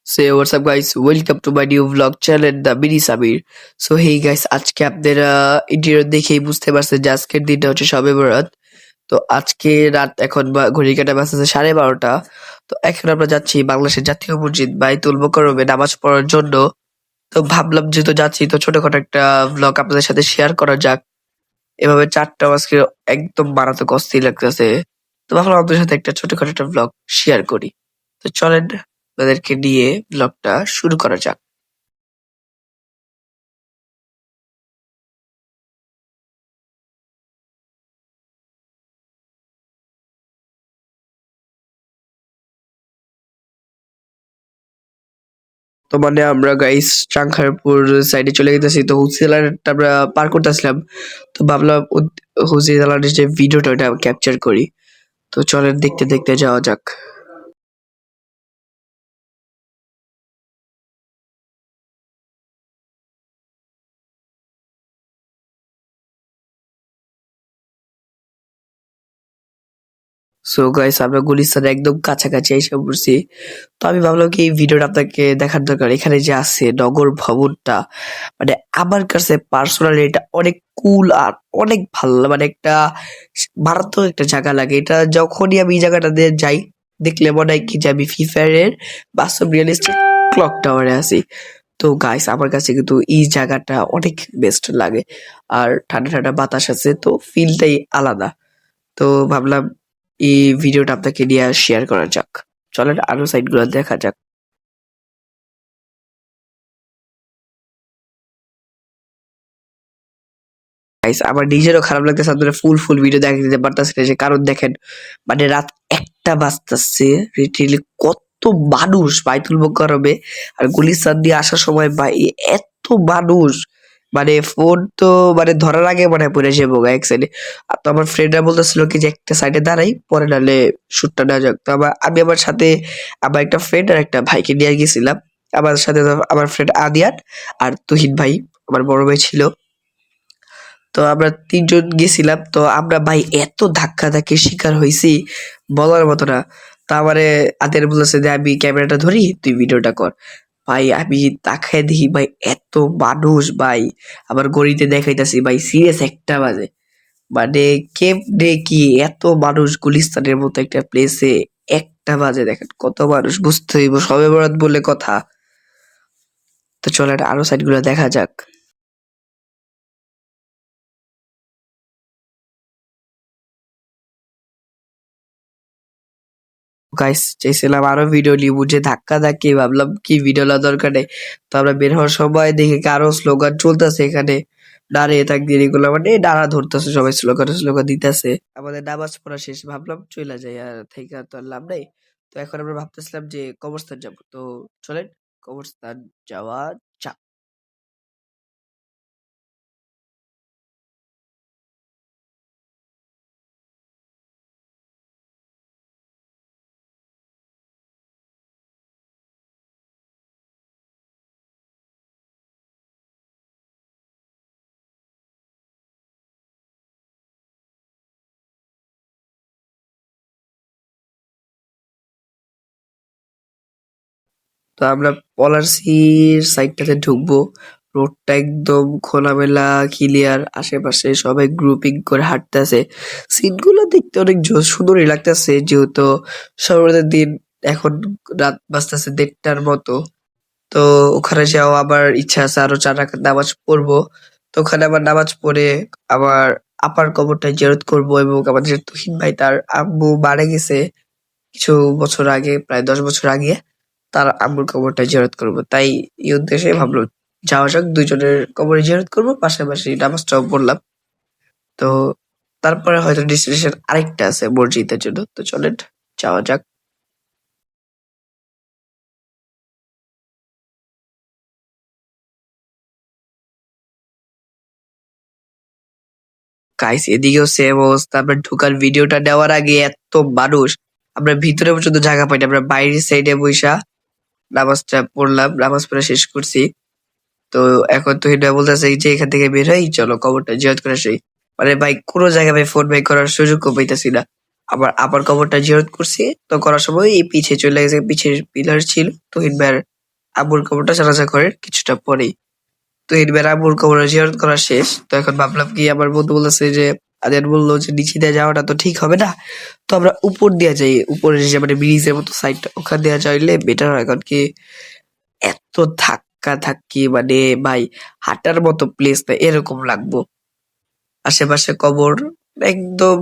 Say what's up guys, welcome to my new vlog channel The Mini Samir. So hey guys, আজকে আপনারা interior দেখেই বুঝতে পারছেন যে আজকের দিনটা হচ্ছে শবে বরাত। তো আজকে রাত এখন ঘড়ির কাঁটা বাজতেছে 12:30। তো এখন আমরা যাচ্ছি বাংলাদেশের জাতীয় মসজিদ বাইতুল মোকাররমে নামাজ পড়ার জন্য। তো ভাবলাম যেহেতু যাচ্ছি তো ছোটখাটো একটা ভ্লগ আপনাদের সাথে শেয়ার করা যাক। এভাবে 4টা আজকে একদম মারাত্মক অস্থির লাগতেছে। তো ভাবলাম আপনাদের সাথে একটা ছোটখাটো একটা ভ্লগ শেয়ার করি। তো চলেন আপনাদেরকে নিয়ে ভ্লগটা শুরু করা যাক। তো মানে আমরা গাইস চাংখারপুর সাইডে চলে গেতেছি। তো হুসিলারটা আমরা পার করতেছিলাম। তো ভাবলাম হুসিলারের যে ভিডিওটা ওটা ক্যাপচার করি। তো চলেন দেখতে দেখতে যাওয়া যাক। সো গাইস আমরা গুলিস্তানের একদম কাছাকাছি এসে পড়ছি। তো আমি ভাবলাম কি এই ভিডিওটা আপনাকে দেখার দরকার। এখানে যে আছে নগর ভবনটা, মানে আমার কাছে পার্সোনালি এটা অনেক কুল আর অনেক ভালো মানে একটা মারাত্মক একটা জায়গা লাগে। এটা যখনই আমি এই জায়গাটা দিয়ে যাই দেখলে মনে হয় কি যে আমি ফ্রি ফায়ারের বাস্তব রিয়েলিস্টিক ক্লক টাওয়ারে আছি। তো গাইস আমার কাছে কিন্তু এই জায়গাটা অনেক বেস্ট লাগে। আর ঠান্ডা ঠান্ডা বাতাস আছে, তো ফিলটাই আলাদা। তো ভাবলাম এই ভিডিওটা আপনাকে নিয়ে শেয়ার করা যাক। চলেন আরো সাইড গুলো দেখা যাক। গাইস আমার নিজেরও খারাপ লাগতেছে আপনারা ফুল ভিডিও দেখে দিতে পারতেছেন না, যে কারণ দেখেন মানে রাত 1টা বাজতেছে। লিটারেলি কত মানুষ বাইতুল মোকাররমে আর গুলিস্তান দিয়ে আসার সময় ভাই এত মানুষ, মানে ফোন তো মানে ধরার আগে মনে হয় পড়ে যাবো এক সাইডে। আর তো আমার ফ্রেন্ডরা বলতেছিল কি যে একটা সাইডে দাঁড়াই পরে নাহলে শুটটা নেওয়া যাক। তো আমি আমার সাথে আমার একটা ফ্রেন্ড আর একটা ভাইকে নিয়ে গেছিলাম। আমার সাথে আমার ফ্রেন্ড আদিয়ান আর তুহিন ভাই আমার বড় ভাই ছিল। তো আমরা ৩ জন গেছিলাম। তো আমরা ভাই এত ধাক্কাধাক্কির শিকার হইছি বলার মতো না। তো আমারে আদের বলেছে যে আমি ক্যামেরাটা ধরি তুই ভিডিওটা কর। ভাই আমি তাকায় দেখি ভাই এত মানুষ ভাই, আবার ঘড়িতে দেখাইতাছি ভাই সিরিয়াস 1টা বাজে। মানে কেমনে কি এত মানুষ গুলিস্তানের মতো একটা প্লেসে 1টা বাজে, দেখেন কত মানুষ, বুঝতে হইব সবে বরাত বলে কথা। তো চলেন আরো সাইড গুলো দেখা যাক। গাইস চাইছিলাম আরো ভিডিও নিব, যে ধাক্কা ধাক্কি ভাবলাম কি ভিডিও নেওয়ার দরকার নেই। তো আমরা বের হওয়ার সময় দেখি কারো স্লোগান চলতেছে এখানে, দাঁড়িয়ে থাক দিয়ে এগুলো মানে নাড়া ধরতেছে, সবাই স্লোগান স্লোগান দিতেছে। আমাদের নামাজ পড়া শেষ, ভাবলাম চলে যাই, আর থেকে তো আর লাভ নাই। তো এখন আমরা ভাবতেছিলাম যে কবরস্থান যাব। তো চলেন কবরস্থান যাওয়া যাক। তো আমরা পলাশীর সাইডটাতে ঢুকবো। রোডটা একদম খোলামেলা ক্লিয়ার, আশেপাশে সবাই গ্রুপিং করে হাঁটতেছে। সিনগুলো দেখতে অনেক সুন্দরই লাগতেছে, যেহেতু শরবতের দিন। এখন রাত বাজতেছে 1:30টার মতো। তো ওখানে যাওয়া আমার ইচ্ছা আছে, আরো 4 রাকাত নামাজ পড়বো। তো ওখানে আবার নামাজ পড়ে আবার আপার কবরটা জিয়ারত করবো, এবং আমাদের তুহিন ভাই তার আম্মু মারা গেছে কিছু বছর আগে, প্রায় 10 বছর আগে। তার আম্মুর কবরটা জিয়ারত করব। তাই এই উদ্দেশ্যে ভাবলাম যাওয়া যাক, 2 জনের কবরে জিয়ারত করব, পাশাপাশি নামাজটাও পড়লাম। তো তারপরে হয়তো ডেস্টিনেশন আরেকটা আছে মসজিদের জন্য। তো চলেন যাওয়া যাক। গাইস এদিকেও সেম অবস্থা। আমরা ঢোকার ভিডিওটা নেওয়ার আগে এত মানুষ, আমরা ভিতরে পর্যন্ত জায়গা পাইনি। আমরা বাইরের সাইডে বইসা নামাজটা পড়লাম, নামাজ পড়া শেষ করছি। তো এখন তো হিনা বলতেছে যে এখান থেকে বের হই, চলো কবরটা জিয়ারত করে আসি। মানে ভাই কোনো জায়গায় ভাই ফোন ভাই করার সুযোগও পাইতাছি না। আবার কবরটা জিয়ারত করছি, তো করার সময় এই পিছে চলে গেছে, পিছের পিলার ছিল তুহিন ভাইয়ের আব্বুর কবরটা জানাজা করার কিছুটা পরেই। তো এবার আব্বুর কবর জিয়ারত করা শেষ। তো এখন ভাবলাম কি, আমার বন্ধু বলেছে যে আদিয়ান বললো যে নিচে দিয়ে যাওয়াটা তো ঠিক হবে না, তো আমরা উপর দিয়ে যাই, উপরে যে মানে ব্রিজের মতো সাইডটা ওখান দিয়ে যাইলে বেটার হয়। কারণ কি এত ধাক্কা ধাক্কি মানে ভাই হাঁটার মতো প্লেস না এরকম লাগবো। আশেপাশে কবর, একদম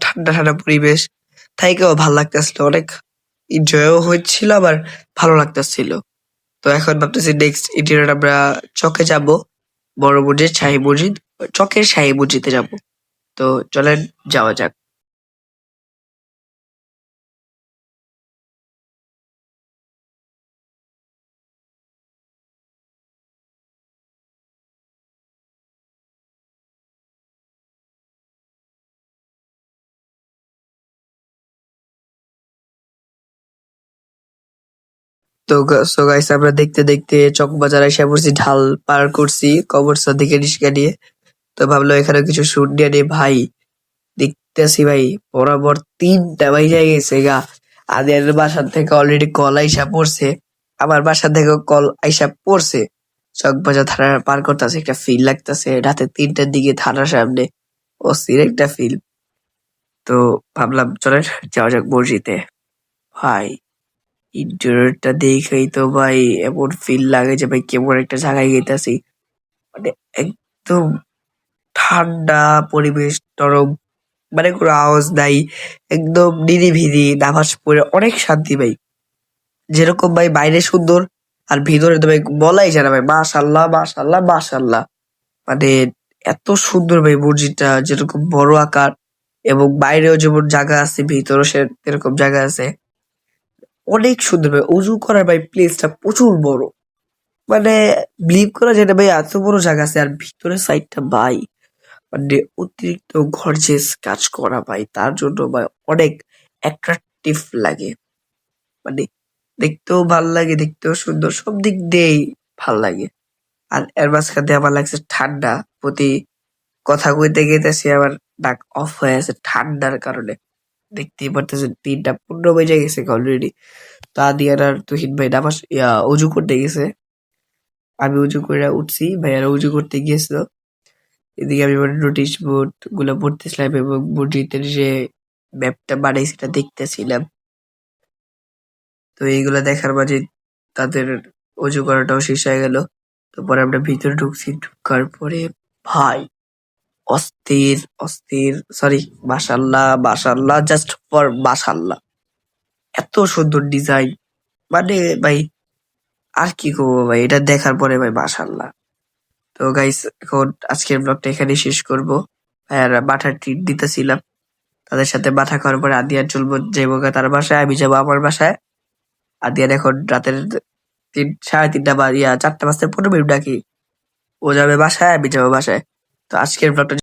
ঠান্ডা ঠান্ডা পরিবেশ, থাইকেও ভালো লাগতেছিল, অনেক এনজয়ও হচ্ছিল, আবার ভালো লাগতেছিল। তো এখন ভাবতেছি নেক্সট ইন্টারনেট আমরা চকে যাব, বড় মসজিদ, শাহী মসজিদ, চকের শাহী মসজিদে যাব। তো চলেন যাওয়া যাক। তো সো গাইস, আমরা দেখতে দেখতে চকবাজার এসে পড়ছি, ঢাল পার করছি কবরস্থান থেকে রিক্সা নিয়ে। তো ভাবলো এখানে কিছু শুট নিয়ে নিই ভাই। দেখতেছি ভাই বরাবর 3টা বাজে গেছে গা। আদের বাসার থেকে অলরেডি কল আইসা পড়ছে, আমার বাসা থেকে কল আইসা পড়ছে। চকবাজার থানা পার করতেছে, একটা ফিল লাগতেছে রাতে 3টার দিকে থানার সামনে, অস্থির একটা ফিল। তো ভাবলাম চলেন যাওয়া যাক মসজিদে। ভাই ইন্টেরিয়রটা দেখেই তো ভাই এমন ফিল লাগে যে ভাই কেমন একটা জায়গায় গেতাছি। মানে একদম ঠান্ডা পরিবেশ, নরম, মানে কোনো আওয়াজ নাই, একদম নিরিবিলি, নামাজ পড়ে অনেক শান্তি ভাই। যেরকম ভাই বাইরে সুন্দর, আর ভিতরে তো ভাই বলাই যায় না ভাই, মাশাল্লাহ মাশাল্লাহ মাশাল্লাহ। মানে এত সুন্দর ভাই মসজিদটা, যেরকম বড় আকার, এবং বাইরেও যেমন জায়গা আছে ভিতরেও সে এরকম জায়গা আছে, অনেক সুন্দর ভাই। অজু করার ভাই প্লেসটা প্রচুর বড়, মানে বিলিভ করা যায় না ভাই এত বড় জায়গা আছে। আর ভিতরের সাইডটা ভাই মানে অতিরিক্ত গর্জিয়াস কাজ করা ভাই, তার জন্য ভাই অনেক অ্যাট্রাকটিভ লাগে। মানে দেখতেও ভাল লাগে, দেখতেও সুন্দর, সব দিক দিয়েই ভাল লাগে। আর এর মাঝখান দিয়ে আমার লাগছে ঠান্ডা, প্রতি কথা কইতে গেতেছি আমার নাক অফ হয়ে আছে ঠান্ডার কারণে। দেখতেই পারতেছেন 3টা 15 বেজে গেছে অলরেডি। তো আদিয়ার আর তুহিন ভাই নামাজ অজু করতে গেছে, আমি উজু করে উঠছি, ভাইয়ারা উজু করতে গিয়েছিল। এদিকে আমি মানে নোটিশ বোর্ড গুলো পড়তেছিলাম এবং মসজিদের যে ম্যাপটা বানাই সেটা দেখতেছিলাম। তো এইগুলা দেখার মাঝে তাদের অজু করাটাও শেষ হয়ে গেল। তো পরে আমরা ভিতরে ঢুকছি, ঢুকার পরে ভাই অস্থির অস্থির, সরি, মাশাল্লাহ মাশাল্লাহ, জাস্ট ফর মাশাল্লাহ, এত সুন্দর ডিজাইন। মানে ভাই আর কি করবো ভাই, এটা দেখার পরে ভাই মাশাল্লাহ। তো গাইস, এখন আজকের ব্লগটা এখানে শেষ করব। ভাইয়ারা বাটার ট্রিট দিতেছিলাম, তাদের সাথে বাটা খাওয়ার পরে আদিয়ার চলবো যাবো গা তার বাসায়, আমি যাবো আমার বাসায়। আদিয়ার এখন রাতের 3, 3:30 বা 4টা বাজতে 15 মিনিট ডাকি, ও যাবে বাসায়, আমি যাবো বাসায়। তো আজকের ব্লগটা